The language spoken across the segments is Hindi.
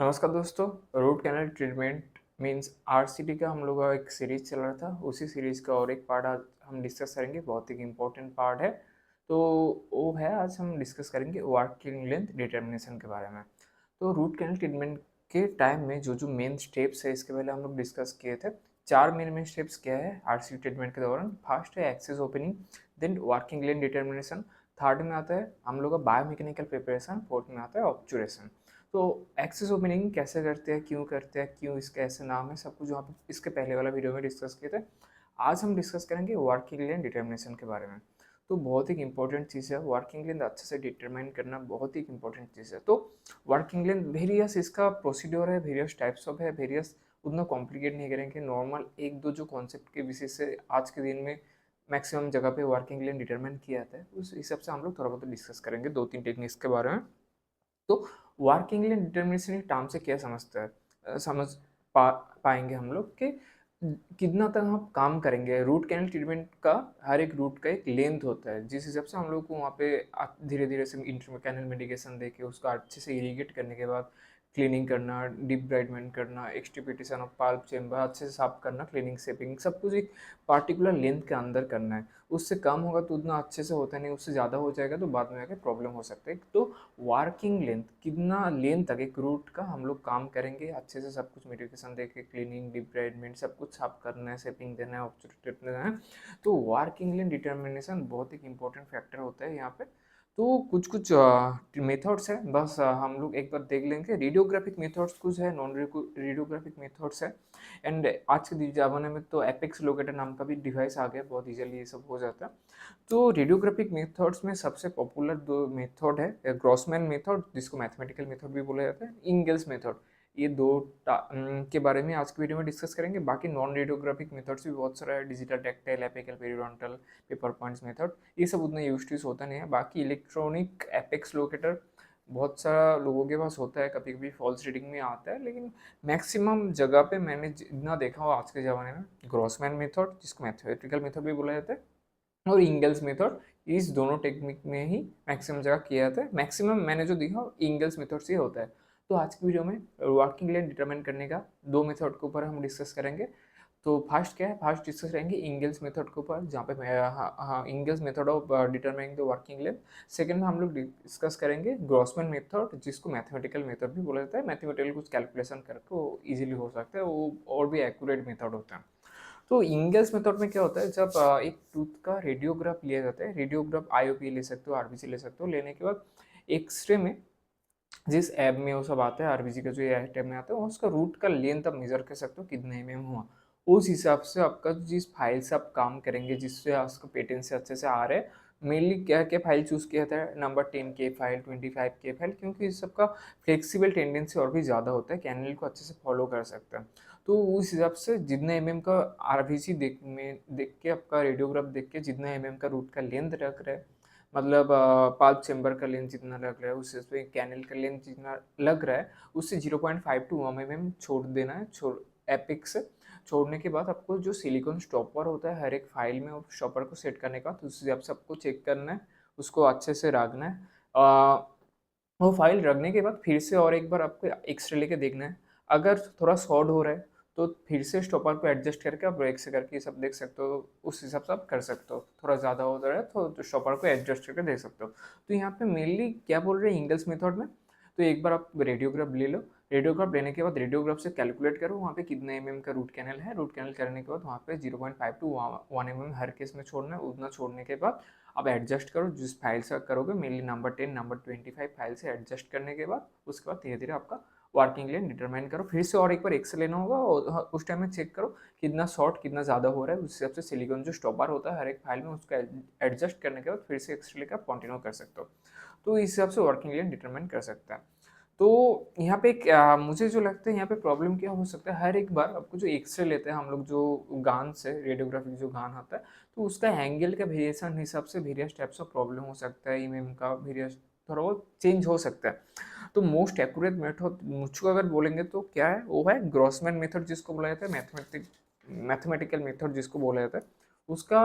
नमस्कार दोस्तों। Root canal treatment means RCT का हम लोग का एक सीरीज चल रहा था। उसी सीरीज का और एक पार्ट आज हम डिस्कस करेंगे। बहुत ही इम्पोर्टेंट पार्ट है। तो वो है, आज हम डिस्कस करेंगे वर्किंग लेंथ डिटर्मिनेशन के बारे में। तो रूट कैनल ट्रीटमेंट के टाइम में जो जो मेन स्टेप्स है, इसके पहले हम लोग डिस्कस किए थे। चार मेन स्टेप्स क्या है आरसीटी ट्रीटमेंट के दौरान। फर्स्ट है access opening, then working length determination, third में आता है हम लोग का बायोमैकेनिकल प्रिपरेशन, फोर्थ में आता है ऑब्चुरेशन। तो एक्सेस ओपनिंग कैसे करते हैं, क्यों इसका ऐसे नाम है, सब कुछ वहाँ पे इसके पहले वाला वीडियो में डिस्कस किए थे। आज हम डिस्कस करेंगे वर्किंग लेंथ डिटर्मिनेशन के बारे में। तो बहुत ही इंपॉर्टेंट चीज़ है वर्किंग लेंथ अच्छे से डिटरमाइन करना, बहुत ही इंपॉर्टेंट चीज़ है। तो वर्किंग लेंथ वेरियस इसका प्रोसीड्योर है, वेरियस टाइप्स ऑफ है, वेरियस उतना कॉम्प्लिकेट नहीं करेंगे। नॉर्मल एक दो जो कॉन्सेप्ट के विषय से आज के दिन में मैक्सिमम जगह पे वर्किंग लेंथ डिटरमाइन किया जाता है, उस हिसाब से हम लोग थोड़ा बहुत डिस्कस करेंगे दो तीन टेक्निक्स के बारे में। तो वर्किंग लेंथ डिटर्मिनेशन टर्म से क्या समझता है, समझ पा पाएंगे हम लोग कि कितना तक हम काम करेंगे। रूट कैनल ट्रीटमेंट का हर एक रूट का एक लेंथ होता है, जिस हिसाब से हम लोग को वहाँ पे धीरे धीरे से इंटरकैनल मेडिकेशन देके उसको अच्छे से इरीगेट करने के बाद क्लीनिंग करना, डीप ब्राइटमेंट करना, एक्सट्रीपिटेशन ऑफ पल्प चेम्बर अच्छे से साफ करना, क्लीनिंग शेपिंग, सब कुछ एक पार्टिकुलर लेंथ के अंदर करना है। उससे कम होगा तो उतना अच्छे से होता नहीं, उससे ज़्यादा हो जाएगा तो बाद में आके प्रॉब्लम हो सकता है। तो वर्किंग लेंथ, कितना लेंथ तक एक रूट का हम लोग काम करेंगे अच्छे से, सब कुछ मेडिकेशन दे के क्लीनिंग डिब्राइडमेंट सब कुछ साफ करना है, शेपिंग देना है, ऑब्स्ट्रक्टिव देना है। तो वर्किंग लेंथ डिटर्मिनेशन बहुत एक इंपॉर्टेंट फैक्टर होता है यहाँ पे। तो कुछ कुछ मेथड्स है, बस हम लोग एक बार देख लेंगे। रेडियोग्राफिक मेथड्स कुछ है, नॉन रेडियोग्राफिक मेथड्स है। एंड आज के ज़माने में तो एपेक्स लोकेटर नाम का भी डिवाइस आ गया, बहुत इजीली ये सब हो जाता है। तो रेडियोग्राफिक मेथड्स में सबसे पॉपुलर दो मेथड है, ग्रॉसमैन मेथड जिसको मैथमेटिकल मेथड भी बोला जाता है, इंगेल्स मेथड। ये दो के बारे में आज की वीडियो में डिस्कस करेंगे। बाकी नॉन रेडियोग्राफिक मेथड्स भी बहुत सारा है, digital tactile, apical, periodontal, paper points method. ये सब उतना यूज होता नहीं है। बाकी इलेक्ट्रॉनिक एपेक्स लोकेटर बहुत सारा लोगों के पास होता है, कभी कभी फॉल्स रीडिंग में आता है, लेकिन मैक्सिमम जगह पे मैंने जितना देखा हो आज के ज़माने में, ग्रॉसमैन मेथड जिसको मैथमेटिकल मेथड भी बोला जाता है, और इंगल्स मेथड, इस दोनों टेक्निक में ही मैक्सिमम जगह किया जाता है। मैक्सिमम मैंने जो देखा इंगल्स मेथड से होता है। तो आज की वीडियो में वर्किंग लेंथ डिटरमाइन करने का दो मेथड के ऊपर हम डिस्कस करेंगे। तो फर्स्ट क्या है, फर्स्ट डिस्कस करेंगे इंगल्स मेथड के ऊपर, जहाँ पे हाँ Ingalls method of determining the working length. Second में हम लोग डिस्कस करेंगे ग्रॉसमैन मेथड जिसको मैथमेटिकल मेथड भी बोला जाता है। मैथमेटिकल कुछ कैलकुलेशन करके वो इजीली हो सकता है, वो और भी एक्यूरेट मेथड होता है। तो इंगल्स मेथड में क्या होता है, जब एक टूथ का रेडियोग्राफ लिया जाता है, रेडियोग्राफ आईओपी ले सकते हो, आरबीसी ले सकते हो, लेने के बाद एक्सरे में जिस ऐप में वो सब आता है, आरबीसी का जो टैब में आता है, उसका रूट का लेंथ आप मेजर कर सकते हो कितने एमएम हुआ। उस हिसाब से आपका जिस फाइल से आप काम करेंगे, जिससे आपका पेटेंट से अच्छे से आ रहे हैं, मेनली क्या क्या फाइल चूज किया जाता है, नंबर 10 के फाइल, 25 के फाइल, क्योंकि इस सबका फ्लेक्सिबल टेंडेंसी और भी ज़्यादा होता है, कैनल को अच्छे से फॉलो कर सकता है। तो उस हिसाब से जितने एमएम का आरबीसी देख के, आपका रेडियोग्राफ देख के जितना एमएम का रूट का लेंथ रख रहा है, मतलब पाल्प चेम्बर का लेंथ जितना लग रहा है, उससे कैनल का लेंथ जितना लग रहा है, उससे 0.5 टू 1 mm छोड़ देना है। एपिक से छोड़ने के बाद आपको जो सिलिकॉन स्टॉपर होता है हर एक फाइल में, स्टॉपर को सेट करने का, तो उस हिसाब से आपको चेक करना है, उसको अच्छे से रखना है। वो फाइल रखने के बाद फिर से और एक बार आपको एक्सरे लेके देखना है। अगर थोड़ा शॉर्ट हो रहा है तो फिर से स्टॉपर को एडजस्ट करके आप ब्रेक से करके ये सब देख सकते हो, उस हिसाब से आप कर सकते हो। थोड़ा ज़्यादा हो रहा है तो स्टॉपर को एडजस्ट करके देख सकते हो। तो यहाँ पे मेनली क्या बोल रहे हैं इंगल्स मेथड में, तो एक बार आप रेडियोग्राफ ले लो। रेडियोग्राफ लेने के बाद रेडियोग्राफ से कैलकुलेट करो वहाँ पे कितने एमएम का रूट कैनल है। रूट कैनल करने के बाद वहाँ पे 0.5 टू 1 mm हर केस में छोड़ना है। उतना छोड़ने के बाद अब एडजस्ट करो, जिस फाइल से करोगे, मेनली नंबर 10, नंबर 25 फाइल से एडजस्ट करने के बाद उसके बाद धीरे धीरे आपका वर्किंग लेंथ डिटरमाइन करो। फिर से और एक बार एक्स लेना होगा और उस टाइम में चेक करो कितना शॉर्ट कितना ज़्यादा हो रहा है। उस हिसाब से सिलिकॉन जो स्टॉपर होता है हर एक फाइल में, उसका एडजस्ट करने के बाद फिर से एक्स लेकर कंटिन्यू कर सकते हो। तो इस हिसाब से वर्किंग लेंथ डिटरमाइन कर सकता है। तो यहाँ पे मुझे जो लगता है यहाँ पे प्रॉब्लम क्या हो सकता है, हर एक बार आपको जो एक्सरे लेते हैं हम लोग, जो गान से रेडियोग्राफिक जो गान आता है, तो उसका एंगल का वेरिएशन हिसाब से वेरियस टाइप्स ऑफ प्रॉब्लम हो सकता है, इमेम का वेरियस थोड़ा बहुत चेंज हो सकता है। तो मोस्ट एक्यूरेट मेथड मुझको अगर बोलेंगे तो क्या है, वो है ग्रॉसमैन मेथड जिसको बोला जाता है, मैथमेटिकल मेथड जिसको बोला जाता है। उसका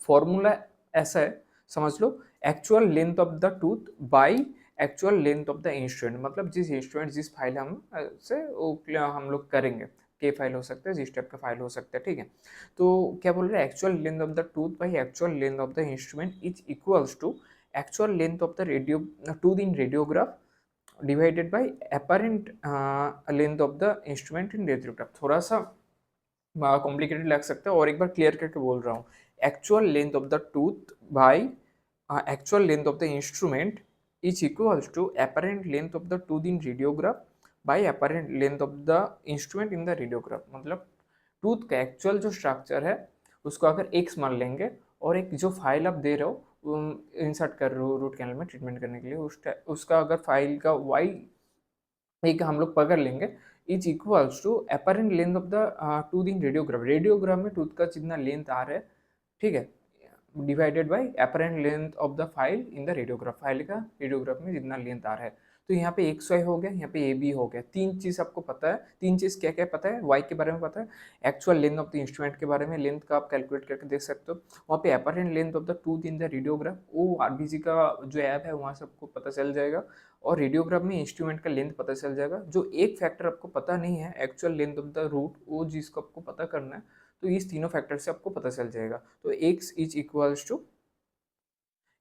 फॉर्मूला ऐसा है, समझ लो, actual length of the tooth by actual length of the instrument, मतलब जिस इंस्ट्रूमेंट जिस फाइल हम से हम लोग करेंगे, के फाइल हो सकता है, जिस टाइप का फाइल हो सकता है, ठीक है। तो क्या बोल रहे हैं, actual length of the tooth by actual length of the instrument is equals to actual length of the radio tooth in radiograph divided by apparent length of the instrument in radiograph. थोड़ा सा कॉम्प्लिकेटेड लग सकता है और एक बार क्लियर करके बोल रहा हूँ, actual length of the tooth by actual length of the instrument is equals to apparent length of the tooth in radiograph by apparent length of the instrument in the radiograph। मतलब टूथ का एक्चुअल जो स्ट्रक्चर है उसको अगर x मान लेंगे और एक जो फाइल आप दे रहे हो इंसर्ट कर रहे हो रूट कैनल में ट्रीटमेंट करने के लिए, उसका अगर फाइल का y एक हम लोग पकड़ लेंगे is equals to apparent length of the tooth in radiograph. Radiograph में टूथ का जितना लेंथ आ रहा है, ठीक है, divided by apparent length of the file in the radiograph. File का रेडियोग्राफ में जितना लेंथ आ रहा है, तो यहाँ पे XY हो गया, यहाँ पे AB हो गया। तीन चीज़ आपको पता है, तीन चीज़ क्या क्या पता है, Y के बारे में पता है, actual length of the instrument के बारे में, लेंथ का आप कैलकुलेट करके देख सकते हो। वहाँ पे apparent length of the tooth in the radiograph, वो RBG का जो ऐप है वहाँ से आपको पता चल जाएगा। और रेडियोग्राफ में इंस्ट्रूमेंट का लेंथ पता चल जाएगा। जो एक फैक्टर आपको पता नहीं है, actual length of the root, वो जिसको आपको पता करना है, तो इस तीनों फैक्टर से आपको पता चल जाएगा। तो x is equals to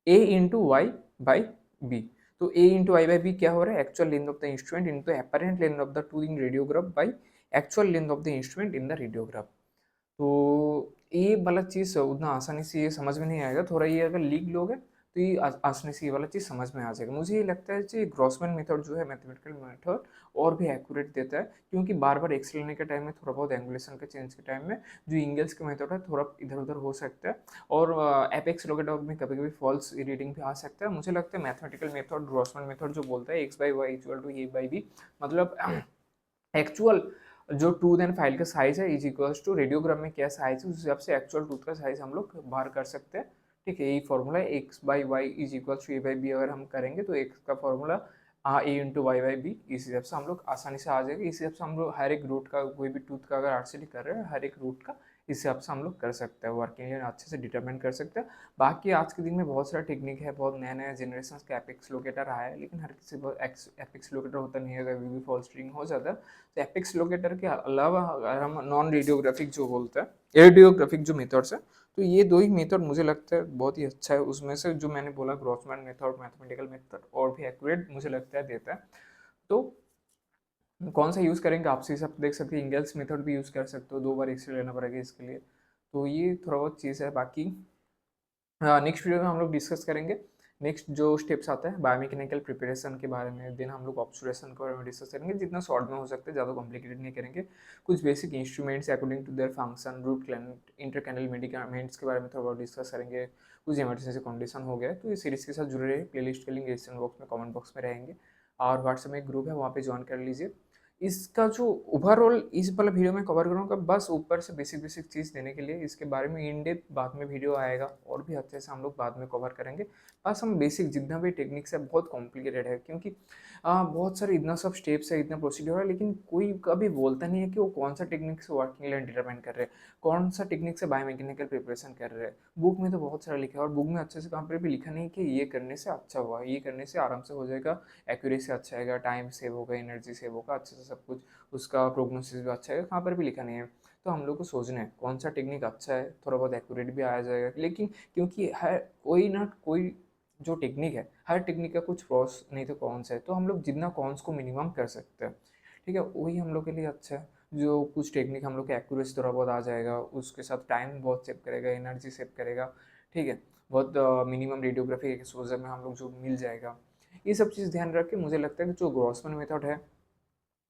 a into y by b. तो a into y by b क्या हो रहा है, actual length of the instrument into apparent length of the tooth in radiograph by actual length of the instrument in the radiograph. तो ये वाला चीज़ उतना आसानी से ये समझ में नहीं आएगा, थोड़ा ये अगर लिख लोगे तो ये आसानी से ये वाला चीज़ समझ में आ जाएगा। मुझे ये लगता है कि ग्रॉसमैन मेथड जो है, मैथमेटिकल मेथड, और भी एक्यूरेट देता है, क्योंकि बार बार एक्स लेने के टाइम में, थोड़ा बहुत एंगुलेशन के चेंज के टाइम में जो इंगल्स का मेथड है थोड़ा इधर उधर हो सकता है, और एपेक्स लोकेटर में कभी कभी फॉल्स रीडिंग भी आ सकता है। मुझे लगता है मैथमेटिकल मेथड, ग्रॉसमैन मेथड जो बोलता है x by y equal to a by b, मतलब एक्चुअल जो टूथ एंड फाइल का साइज है इज इक्वल्स टू रेडियोग्राम में क्या साइज है, उस हिसाब से एक्चुअल टूथ का साइज हम लोग बाहर कर सकते हैं। ठीक है, यही फॉर्मूला है, x by y is equals to a by b. अगर हम करेंगे तो एक्स का formula a into y by b, इस हिसाब से हम लोग आसानी से आ जाएगा। इस हिसाब से हम लोग हर एक रूट का, कोई भी टूथ का अगर आरसीडी कर रहे हैं, हर एक रूट का इस हिसाब से हम लोग कर सकते हैं, वर्किंग लेन अच्छे से डिटरमाइन कर सकते हैं। बाकी आज के दिन में बहुत सारा टेक्निक है, बहुत नया नया जनरेशन का एपेक्स लोकेटर आया है, लेकिन हर किसी एपेक्स लोकेटर होता नहीं है, कभी भी फॉल्स रीडिंग हो जाता है। तो एपेक्स लोकेटर के अलावा अगर हम नॉन रेडियोग्राफिक जो बोलते हैं, रेडियोग्राफिक जो मेथड्स है, तो ये दो ही मेथड मुझे लगता है बहुत ही अच्छा है। उसमें से जो मैंने बोला ग्रॉसमैन मेथड, मैथमेटिकल मेथड, और भी एक्यूरेट मुझे लगता है देता है। तो कौन सा यूज़ करेंगे आप सब देख सकते हैं, इंगल्स मेथड भी यूज़ कर सकते हो, 2 बार एक्सरे लेना पड़ेगा इसके लिए। तो ये थोड़ा बहुत चीज़ है। बाकी नेक्स्ट वीडियो में हम लोग डिस्कस करेंगे नेक्स्ट जो स्टेप्स आता है बायोमैकेनिकल प्रिपरेशन के बारे में, देन हम लोग ऑब्जर्वेशन के बारे में डिस्कस करेंगे, जितना शॉर्ट में हो सकता है, ज़्यादा कॉम्प्लिकेटेड नहीं करेंगे। कुछ basic instruments according to their function, root canal, intercanal medicaments के बारे में थोड़ा बहुत डिस्कस करेंगे। कुछ इमरजेंसी कंडीशन हो गया तो इस सीरीज़ के साथ जुड़े रहे। प्लेलिस्ट के लिंक डिस्क्रिप्शन बॉक्स में, कमेंट बॉक्स में रहेंगे, और व्हाट्सएप में एक ग्रुप है, वहाँ पे ज्वाइन कर लीजिए। इसका जो ओवरऑल इस वाला वीडियो में कवर करूँगा, बस ऊपर से बेसिक बेसिक चीज़ देने के लिए। इसके बारे में इन डेप्थ बाद में वीडियो आएगा, और भी अच्छे से हम लोग बाद में कवर करेंगे। बस हम बेसिक जितना भी टेक्निक्स है, बहुत कॉम्प्लिकेटेड है, क्योंकि बहुत सारे इतना सब स्टेप्स है, इतना प्रोसीड्योर है, लेकिन कोई कभी बोलता नहीं है कि वो कौन सा टेक्निक से वर्किंग लेन डिटरमाइन कर रहे हैं, कौन सा टेक्निक से बायोमैकेनिकल प्रिपरेशन कर रहे हैं। बुक में तो बहुत सारा लिखा है, और बुक में अच्छे से कहाँ पर भी लिखा नहीं कि ये करने से अच्छा हुआ, ये करने से आराम से हो जाएगा, एक्यूरेसी अच्छा आएगा, टाइम सेव होगा, एनर्जी सेव होगा, अच्छे से सब कुछ, उसका प्रोग्नोसिस भी अच्छा है, कहाँ पर भी लिखा नहीं है। तो हम लोग को सोचना है कौन सा टेक्निक अच्छा है, थोड़ा बहुत एक्यूरेट भी आ जाएगा। लेकिन क्योंकि हर कोई ना कोई जो टेक्निक है, हर टेक्निक का कुछ प्रॉस नहीं तो कॉन्स है, तो हम लोग जितना कॉन्स को मिनिमम कर सकते हैं, ठीक है, वही हम लोग के लिए अच्छा है। जो कुछ टेक्निक हम लोग के एक्यूरेसी थोड़ा बहुत आ जाएगा, उसके साथ टाइम बहुत सेव करेगा, एनर्जी सेव करेगा, ठीक है, बहुत मिनिमम रेडियोग्राफी एक्सपोजर में हम लोग जो मिल जाएगा। ये सब चीज़ ध्यान रख के मुझे लगता है कि जो ग्रॉसमैन मेथड है,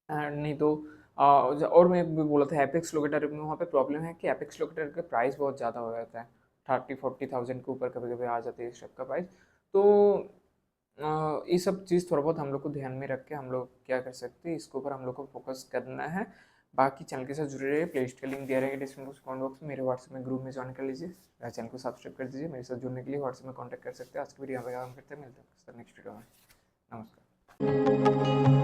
नहीं तो और मैं भी बोला था एपेक्स लोकेटर में, वहाँ पे प्रॉब्लम है कि एपेक्स लोकेटर का प्राइस बहुत ज़्यादा हो जाता है, 30-40 थाउजेंड के ऊपर कभी कभी आ जाती है इस टाइप का प्राइस। तो ये सब चीज़ थोड़ा बहुत हम लोग को ध्यान में रख के हम लोग क्या कर सकते हैं, इसके ऊपर हम लोग को फोकस करना है। बाकी चैनल के साथ जुड़े रहिए, प्लेलिस्ट का लिंक दिया रहेगा डिस्क्रिप्शन बॉक्स में, मेरे व्हाट्सएप में ग्रुप में ज्वाइन कर लीजिए, चैनल को सब्सक्राइब कर दीजिए। मेरे साथ जुड़ने के लिए व्हाट्सएप में कॉन्टैक्ट कर सकते हैं। आज की वीडियो यहाँ पे काम करते हैं, मिलते हैं नेक्स्ट वीडियो में। नमस्कार।